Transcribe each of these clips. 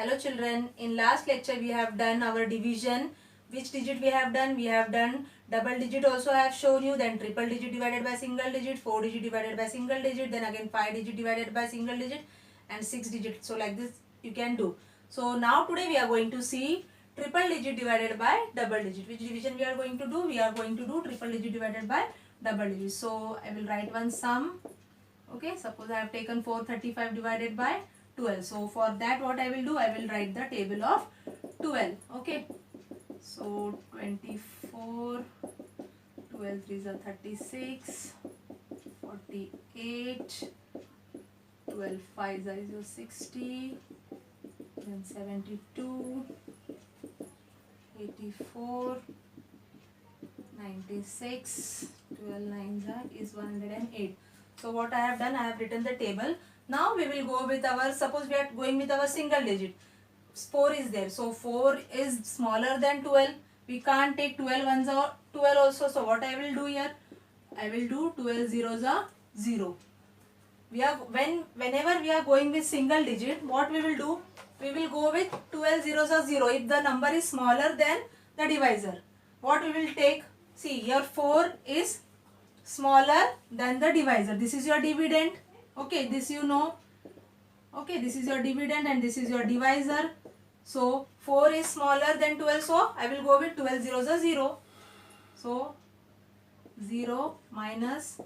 Hello children, in last lecture we have done our division. Which digit we have done? We have done double digit also I have shown you, then triple digit divided by single digit, 4 digit divided by single digit, then again 5 digit divided by single digit and 6 digit. So like this you can do. So now today we are going to see triple digit divided by double digit. Which division we are going to do? We are going to do triple digit divided by double digit. So I will write one sum. Okay, suppose I have taken 435 divided by 12. So for that what I will do, I will write the table of 12. Okay, so 24, 12 3s are 36, 48, 12 5s are 60, then 72, 84, 96, 12 9s is 108. So what I have done, I have written the table. Now we will go with our, suppose we are going with our single digit. 4 is there. So 4 is smaller than 12. We can't take 12 ones or 12 also. So what I will do here? I will do 12 zeros are 0. Whenever we are going with single digit, what we will do? We will go with 12 zeros are 0. If the number is smaller than the divisor, what we will take? See, here 4 is smaller than the divisor. This is your dividend. Okay, this you know. Okay, this is your dividend and this is your divisor. So 4 is smaller than 12. So I will go with 12 zeros are 0. So 0 minus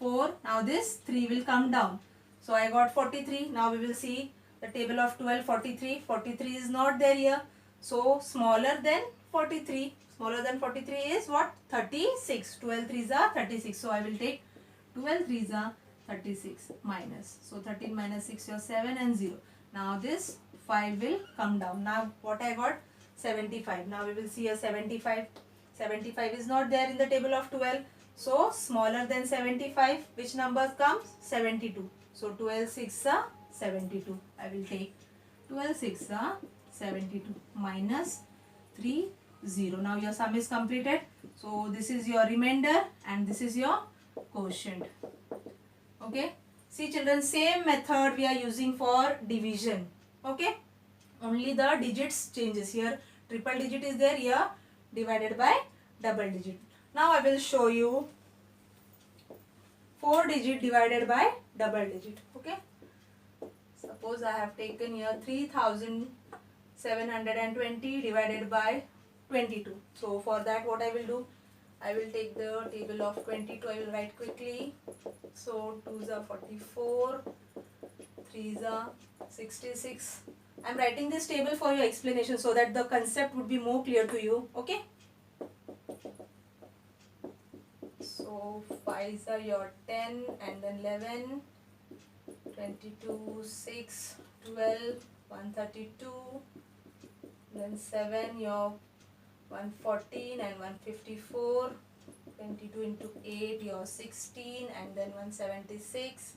4. Now this 3 will come down. So I got 43. Now we will see the table of 12. 43. 43 is not there here. So smaller than 43. Smaller than 43 is what? 36. 12 3s are 36. So I will take 12 3s are 36 minus. So 13 minus 6 is 7 and 0. Now this 5 will come down. Now what I got? 75. Now we will see a 75. 75 is not there in the table of 12. So smaller than 75. Which number comes? 72. So 12 6 are 72. I will take 12 6 are 72 minus 3 0. Now your sum is completed. So this is your remainder and this is your quotient. Okay. See children, same method we are using for division. Okay. Only the digits changes here. Triple digit is there here, divided by double digit. Now I will show you 4 digit divided by double digit. Okay. Suppose I have taken here 3720 divided by 22. So for that what I will do? I will take the table of 22. I will write quickly. So 2s are 44, 3s are 66. I am writing this table for your explanation so that the concept would be more clear to you. Okay. So 5s are your 10 and then 11, 22, 6, 12, 132, then 7 your 114 and 154, 22 into 8 your 16 and then 176,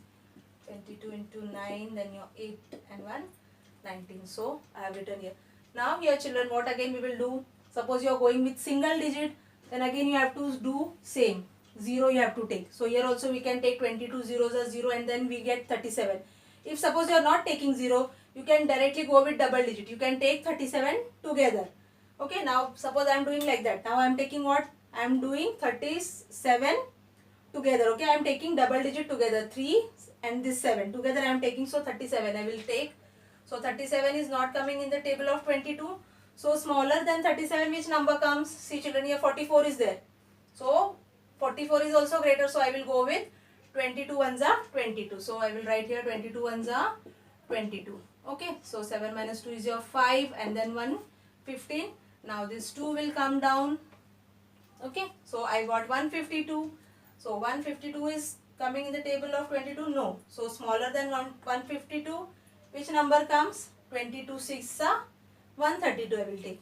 22 into 9 then your 8 and 119. So I have written here. Now here children, what again we will do? Suppose you are going with single digit, then again you have to do same. 0 you have to take. So here also we can take 22 zeros are 0 and then we get 37. If suppose you are not taking 0, you can directly go with double digit. You can take 37 together. Okay, now suppose I am doing like that. Now I am taking what? I am doing 37 together. Okay, I am taking double digit together. 3 and this 7 together I am taking. So 37 I will take. So 37 is not coming in the table of 22. So smaller than 37 which number comes? See children, here 44 is there. So 44 is also greater. So I will go with 22 ones are 22. So I will write here 22 ones are 22. Okay, so 7 minus 2 is your 5 and then 115. Now this 2 will come down. Okay, so I got 152. So 152 is coming in the table of 22. No. So smaller than 152. Which number comes? 22 6 are 132 I will take.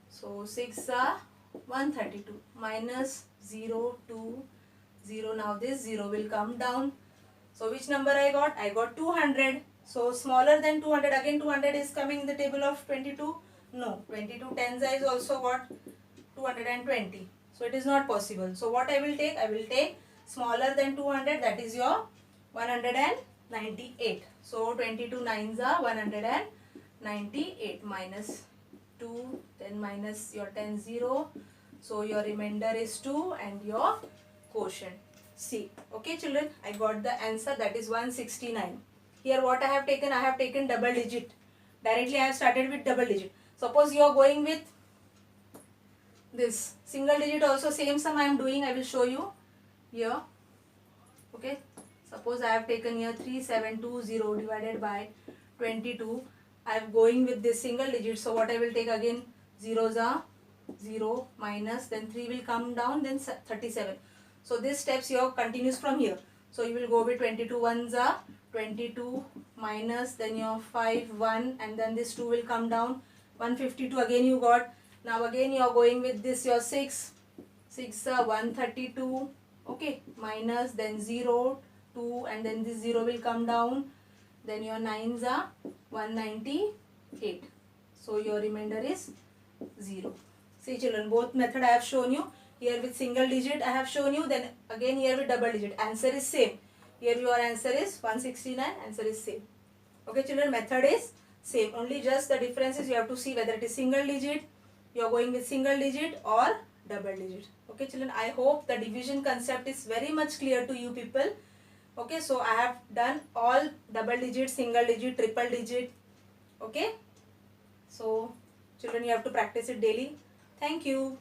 So 6 are 132 minus 0 2 0. Now this 0 will come down. So which number I got? I got 200. So smaller than 200. Again 200 is coming in the table of 22. No. 22 tens is also got 220. So it is not possible. So what I will take? I will take smaller than 200. That is your 198. So 22 nines are 198. 98 minus 2, then minus your 10 0. So your remainder is 2 and your quotient C. Okay children, I got the answer, that is 169. Here what I have taken double digit. Directly I have started with double digit. Suppose you are going with this single digit also, same sum I am doing, I will show you here. Okay, suppose I have taken here 3720 divided by 22. I am going with this single digit, so what I will take again, zeros are 0 minus, then 3 will come down, then 37. So this steps your continues from here. So you will go with 22 ones are 22 minus, then your 5 1, and then this 2 will come down, 152 again you got. Now again you are going with this your 6 are 132. Okay, minus, then 0 2, and then this 0 will come down, then your 9s are 198. So your remainder is 0. See children, both method I have shown you. Here with single digit I have shown you, then again here with double digit. Answer is same. Here your answer is 169, answer is same. Okay children, method is same. Only just the difference is you have to see whether it is single digit, you are going with single digit or double digit. Okay children, I hope the division concept is very much clear to you people. Okay, so I have done all double digit, single digit, triple digit. Okay, so children, you have to practice it daily. Thank you.